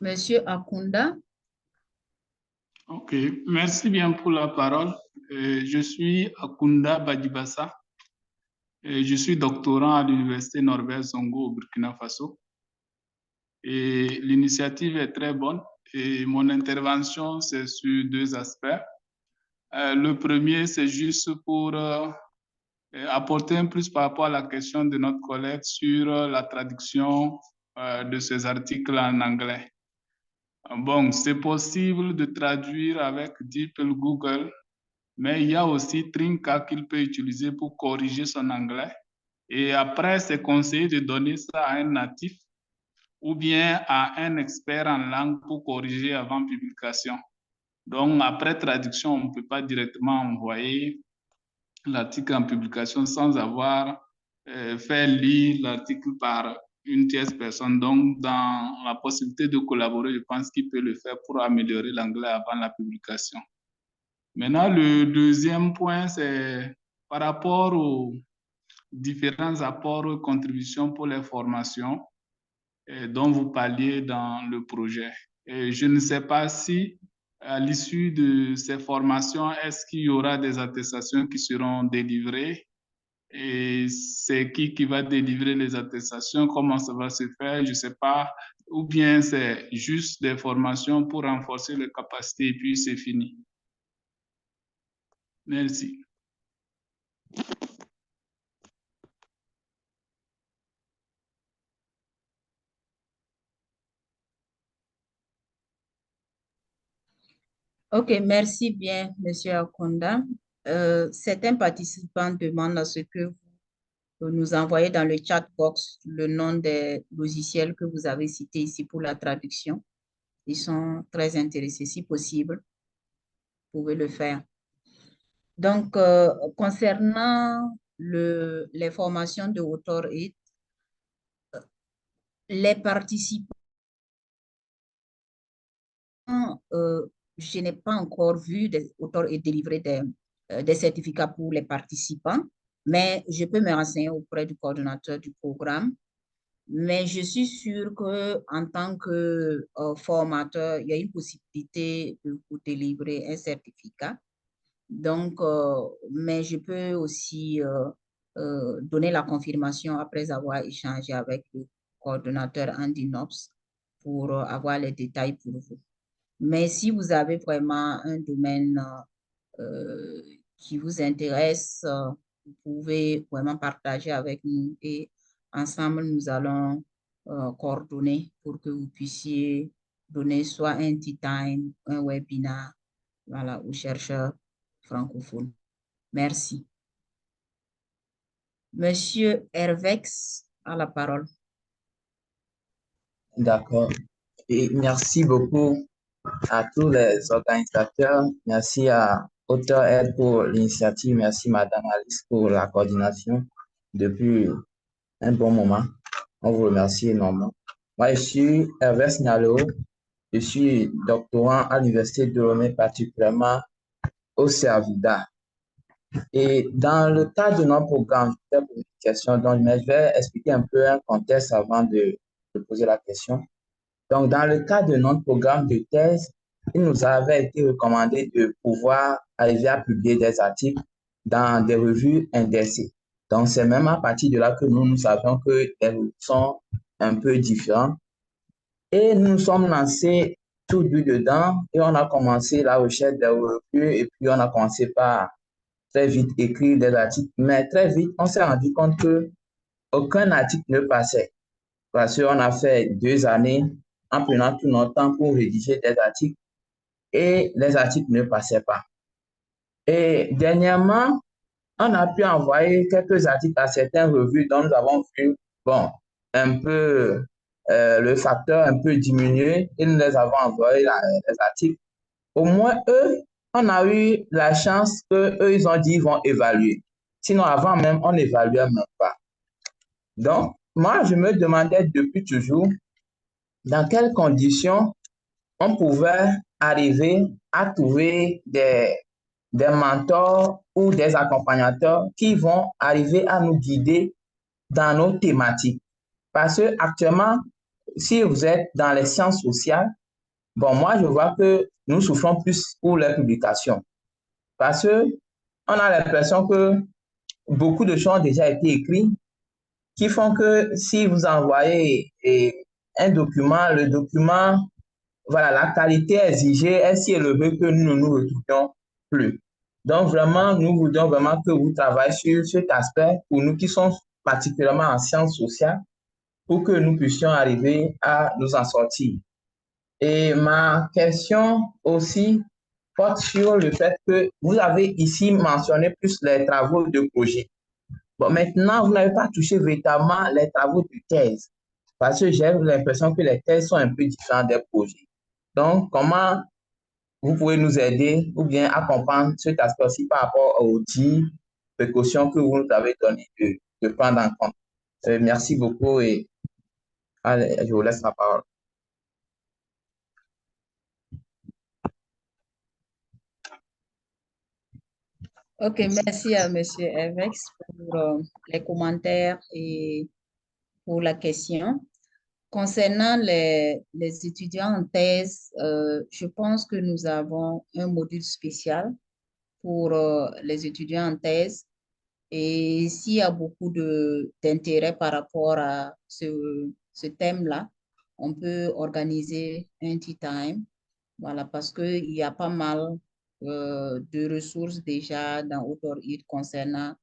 Monsieur Akunda. Ok, merci bien pour la parole. Je suis Akunda Badibassa. Je suis doctorant à l'Université Norbert Zongo au Burkina Faso. Et l'initiative est très bonne. Et mon intervention, c'est sur deux aspects. Le premier, c'est juste pour apporter un plus par rapport à la question de notre collègue sur la traduction de ces articles en anglais. Bon, c'est possible de traduire avec DeepL Google, mais il y a aussi Trinka qu'il peut utiliser pour corriger son anglais. Et après, c'est conseillé de donner ça à un natif ou bien à un expert en langue pour corriger avant publication. Donc, après traduction, on ne peut pas directement envoyer l'article en publication sans avoir fait lire l'article par une tierce personne. Donc, dans la possibilité de collaborer, je pense qu'il peut le faire pour améliorer l'anglais avant la publication. Maintenant, le deuxième point, c'est par rapport aux différents apports et contributions pour les formations dont vous parliez dans le projet. Et je ne sais pas si à l'issue de ces formations, est-ce qu'il y aura des attestations qui seront délivrées? Et c'est qui va délivrer les attestations? Comment ça va se faire? Je ne sais pas. Ou bien c'est juste des formations pour renforcer les capacités et puis c'est fini. Merci. Ok, merci bien, Monsieur Akonda. Certains participants demandent à ce que vous nous envoyez dans le chat box le nom des logiciels que vous avez cités ici pour la traduction. Ils sont très intéressés, si possible, vous pouvez le faire. Donc, concernant les formations de AuthorAid, les participants, je n'ai pas encore vu AuthorAid délivrer des certificats pour les participants, mais je peux me renseigner auprès du coordonnateur du programme. Mais je suis sûre qu'en tant que formateur, il y a une possibilité de vous délivrer un certificat. Donc, mais je peux aussi donner la confirmation après avoir échangé avec le coordonnateur Andy Knops pour avoir les détails pour vous. Mais si vous avez vraiment un domaine qui vous intéresse, vous pouvez vraiment partager avec nous et ensemble, nous allons coordonner pour que vous puissiez donner soit un tea time, un webinaire, voilà, aux chercheurs francophones. Merci. Monsieur Hervex a la parole. D'accord. Et merci beaucoup à tous les organisateurs. Merci à AuthorAid pour l'initiative. Merci Madame Alice pour la coordination depuis un bon moment. On vous remercie énormément. Moi, je suis Hervex Nalo. Je suis doctorant à l'Université de Lomé, particulièrement au Servida. Et dans le cadre de notre programme de communication, donc, je vais expliquer un peu un contexte avant de poser la question. Donc, dans le cadre de notre programme de thèse, il nous avait été recommandé de pouvoir arriver à publier des articles dans des revues indexées. Donc, c'est même à partir de là que nous savions que les revues sont un peu différentes. Et nous nous sommes lancés tout dedans et on a commencé la recherche des revues et puis on a commencé par très vite écrire des articles. Mais très vite, on s'est rendu compte qu'aucun article ne passait parce qu'on a fait 2 années en prenant tout notre temps pour rédiger des articles et les articles ne passaient pas. Et dernièrement, on a pu envoyer quelques articles à certaines revues dont nous avons vu, bon, un peu le facteur un peu diminué et nous les avons envoyés les articles. Au moins, eux, on a eu la chance qu'eux, ils ont dit qu'ils vont évaluer. Sinon, avant même, on n'évaluait même pas. Donc, moi, je me demandais depuis toujours dans quelles conditions on pouvait arriver à trouver des mentors ou des accompagnateurs qui vont arriver à nous guider dans nos thématiques. Parce que actuellement, si vous êtes dans les sciences sociales, bon, moi, je vois que nous souffrons plus pour les publications. Parce que on a l'impression que beaucoup de choses ont déjà été écrites qui font que si vous envoyez un document, le document, voilà, la qualité exigée est si élevée que nous ne nous retrouvions plus. Donc, vraiment, nous voudrions vraiment que vous travaillez sur cet aspect pour nous qui sommes particulièrement en sciences sociales pour que nous puissions arriver à nous en sortir. Et ma question aussi porte sur le fait que vous avez ici mentionné plus les travaux de projet. Bon, maintenant, vous n'avez pas touché véritablement les travaux de thèse parce que j'ai l'impression que les thèses sont un peu différentes des projets. Donc, comment vous pouvez nous aider ou bien accompagner cet aspect aussi par rapport aux 10 précautions que vous nous avez donné de prendre en compte. Merci beaucoup et allez, je vous laisse la parole. Ok, merci à Monsieur Hervex pour les commentaires et pour la question. Concernant les étudiants en thèse, je pense que nous avons un module spécial pour les étudiants en thèse. Et s'il y a beaucoup d'intérêt par rapport à ce thème-là, on peut organiser un tea time. Voilà, parce qu'il y a pas mal de ressources déjà dans AuthorIT concernant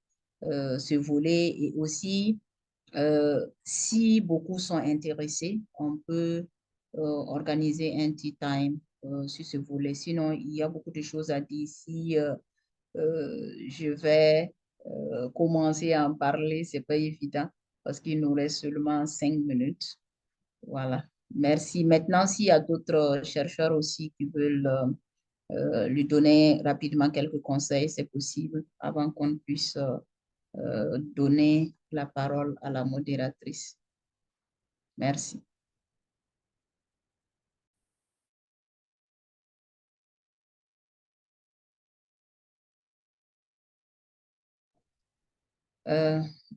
ce volet. Et aussi, si beaucoup sont intéressés, on peut organiser un tea time sur ce volet. Sinon, il y a beaucoup de choses à dire. Si je vais commencer à en parler, c'est pas évident parce qu'il nous reste seulement 5 minutes. Voilà. Merci. Maintenant, s'il y a d'autres chercheurs aussi qui veulent lui donner rapidement quelques conseils, c'est possible avant qu'on puisse donner la parole à la modératrice. Merci.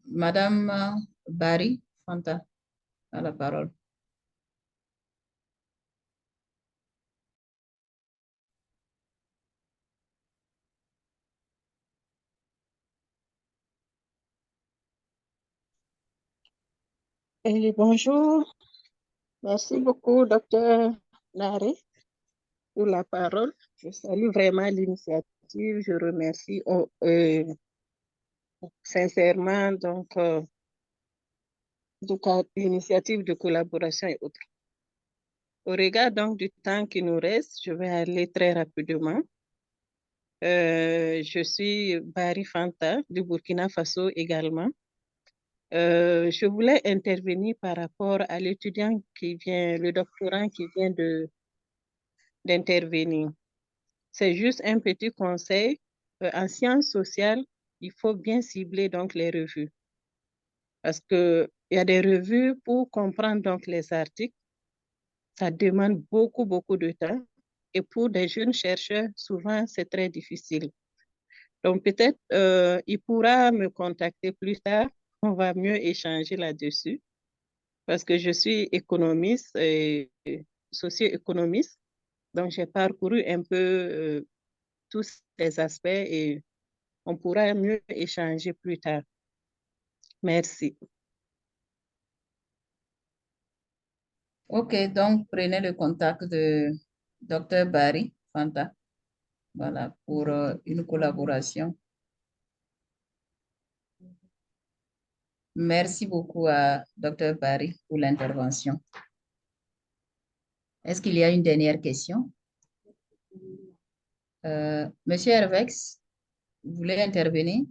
Madame Barry Fanta a la parole. Bonjour, merci beaucoup, docteur Laré, pour la parole. Je salue vraiment l'initiative, je remercie sincèrement l'initiative de collaboration et autres. Au regard donc du temps qui nous reste, je vais aller très rapidement. Je suis Barry Fanta du Burkina Faso également. Je voulais intervenir par rapport à l'étudiant qui vient, le doctorant qui vient d'intervenir. C'est juste un petit conseil. En sciences sociales, il faut bien cibler donc les revues. Parce qu'il y a des revues pour comprendre donc les articles. Ça demande beaucoup de temps. Et pour des jeunes chercheurs, souvent, c'est très difficile. Donc, peut-être, il pourra me contacter plus tard. On va mieux échanger là-dessus. Parce que je suis économiste et socio-économiste. Donc, j'ai parcouru un peu tous ces aspects et on pourra mieux échanger plus tard. Merci. OK, donc prenez le contact de Dr. Barry Fanta. Voilà, pour une collaboration. Merci beaucoup à Dr. Barry pour l'intervention. Est-ce qu'il y a une dernière question? Monsieur Hervex, vous voulez intervenir?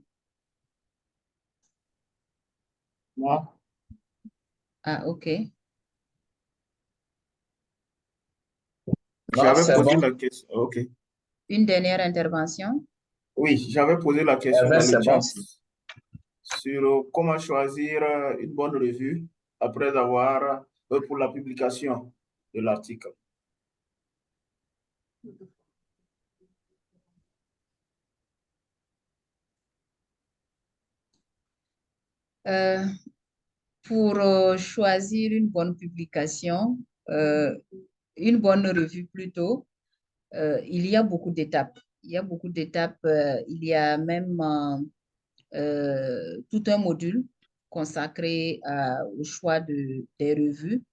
Moi? Ah, OK. J'avais c'est posé bon. la question. OK. Une dernière intervention? Oui, j'avais posé la question dans C'est le bon. chat sur comment choisir une bonne revue après avoir, pour la publication de l'article. Pour choisir une bonne publication, une bonne revue plutôt, il y a beaucoup d'étapes. Il y a beaucoup d'étapes. Il y a même tout un module consacré au choix des revues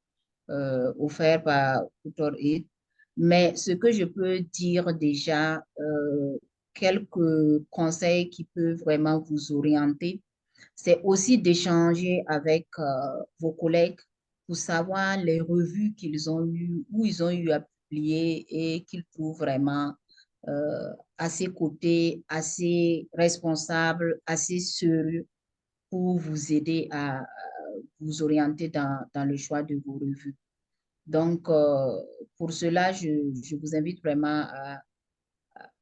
offertes par AuthorIT. Mais ce que je peux dire déjà, quelques conseils qui peuvent vraiment vous orienter, c'est aussi d'échanger avec vos collègues pour savoir les revues qu'ils ont eues, où ils ont eu à publier et qu'ils trouvent vraiment à ses côtés, assez responsables, assez sérieux pour vous aider à vous orienter dans le choix de vos revues. Donc, pour cela, je vous invite vraiment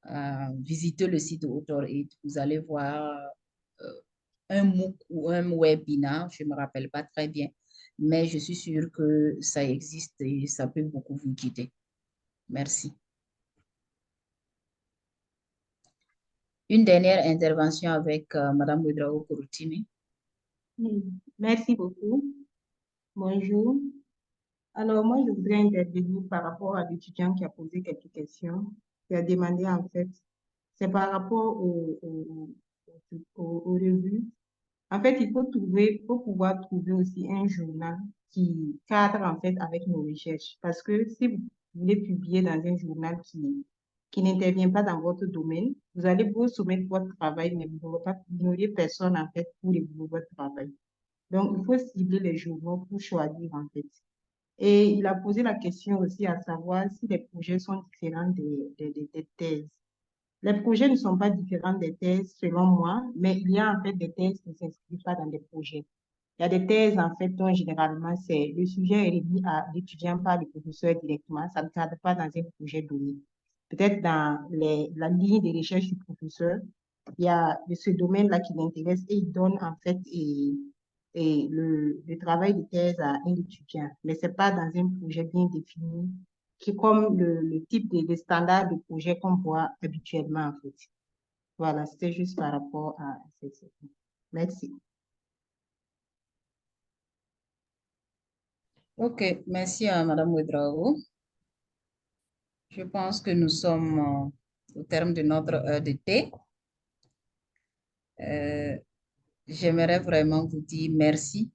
à visiter le site de AuthorIT. Vous allez voir un MOOC ou un webinar, je ne me rappelle pas très bien, mais je suis sûre que ça existe et ça peut beaucoup vous guider. Merci. Une dernière intervention avec Madame Ouedraogo Kouroutine. Merci beaucoup. Bonjour. Alors, moi, je voudrais intervenir par rapport à l'étudiant qui a posé quelques questions, qui a demandé en fait, c'est par rapport aux revues. En fait, il faut pouvoir trouver aussi un journal qui cadre en fait avec nos recherches. Parce que si vous voulez publier dans un journal qui n'intervient pas dans votre domaine, vous allez vous soumettre votre travail, mais vous n'aurez personne en fait pour évaluer votre travail. Donc, il faut cibler les journaux pour choisir en fait. Et il a posé la question aussi à savoir si les projets sont différents des thèses. Les projets ne sont pas différents des thèses selon moi, mais il y a en fait des thèses qui ne s'inscrivent pas dans des projets. Il y a des thèses en fait dont généralement c'est le sujet est remis à l'étudiant par le professeur directement, ça ne cadre pas dans un projet donné. Peut-être dans la ligne de recherche du professeur, il y a ce domaine-là qui l'intéresse et il donne en fait le travail de thèse à un étudiant, mais c'est pas dans un projet bien défini, qui est comme le type de standard de projet qu'on voit habituellement en fait. Voilà, c'était juste par rapport à cette. Merci. Ok, merci à Madame Ouedraogo. Je pense que nous sommes au terme de notre heure de thé. J'aimerais vraiment vous dire merci.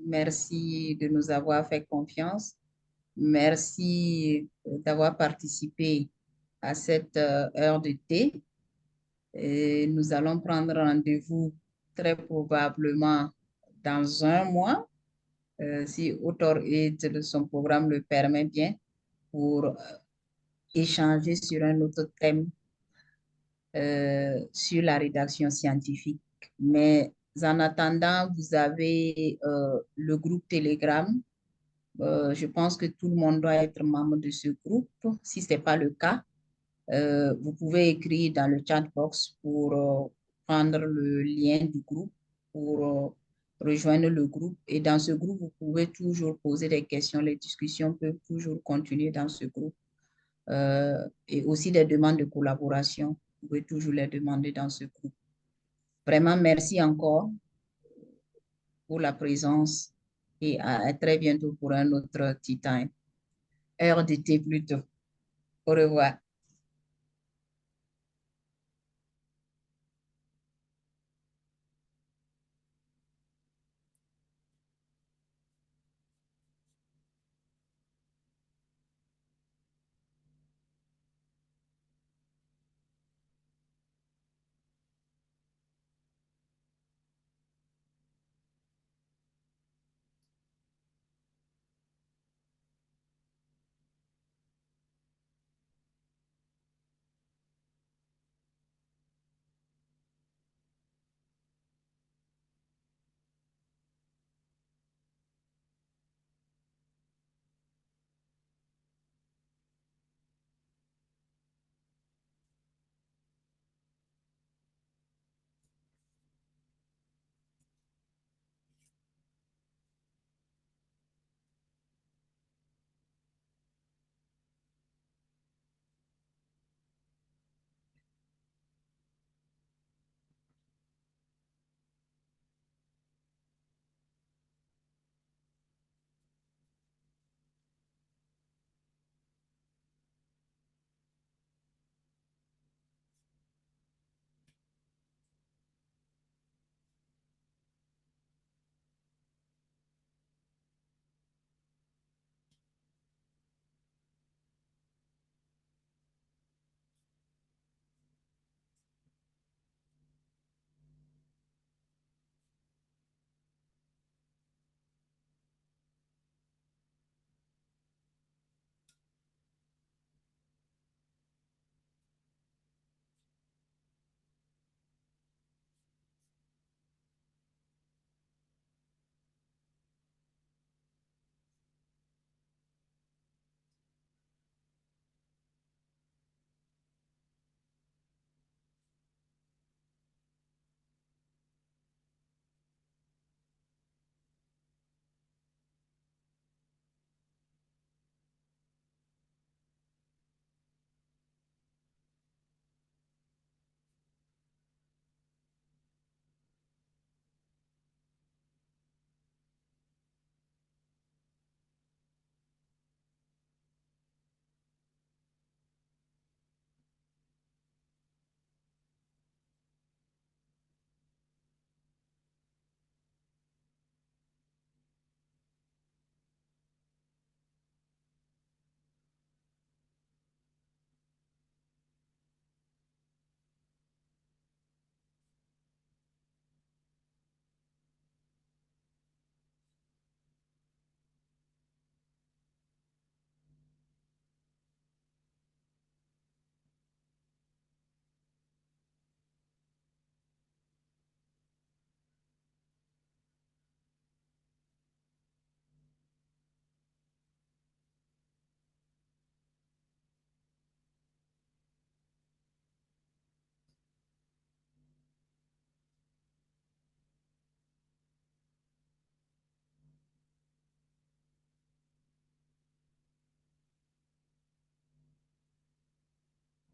Merci de nous avoir fait confiance. Merci d'avoir participé à cette heure de thé. Et nous allons prendre rendez-vous très probablement dans un mois, si Author-Aid, son programme le permet bien, pour échanger sur un autre thème sur la rédaction scientifique. Mais en attendant, vous avez le groupe Telegram. Je pense que tout le monde doit être membre de ce groupe. Si ce n'est pas le cas, vous pouvez écrire dans le chat box pour prendre le lien du groupe, pour rejoindre le groupe. Et dans ce groupe, vous pouvez toujours poser des questions. Les discussions peuvent toujours continuer dans ce groupe. Et aussi des demandes de collaboration. Vous pouvez toujours les demander dans ce groupe. Vraiment, merci encore pour la présence et à très bientôt pour un autre tea time. Heure de thé plutôt. Au revoir.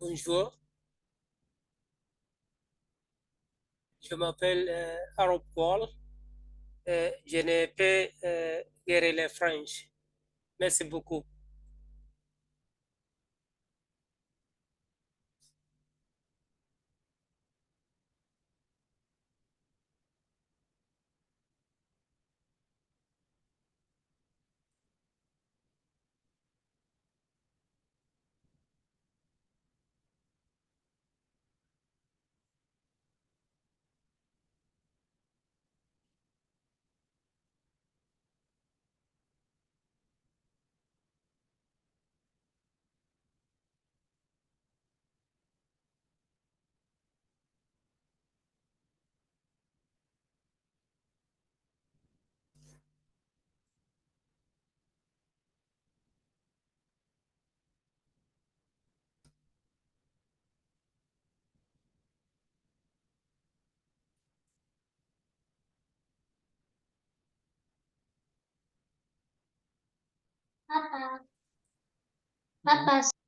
Bonjour, je m'appelle Harold Paul. Je ne peux guérir les French. Merci beaucoup. Papa. Papa.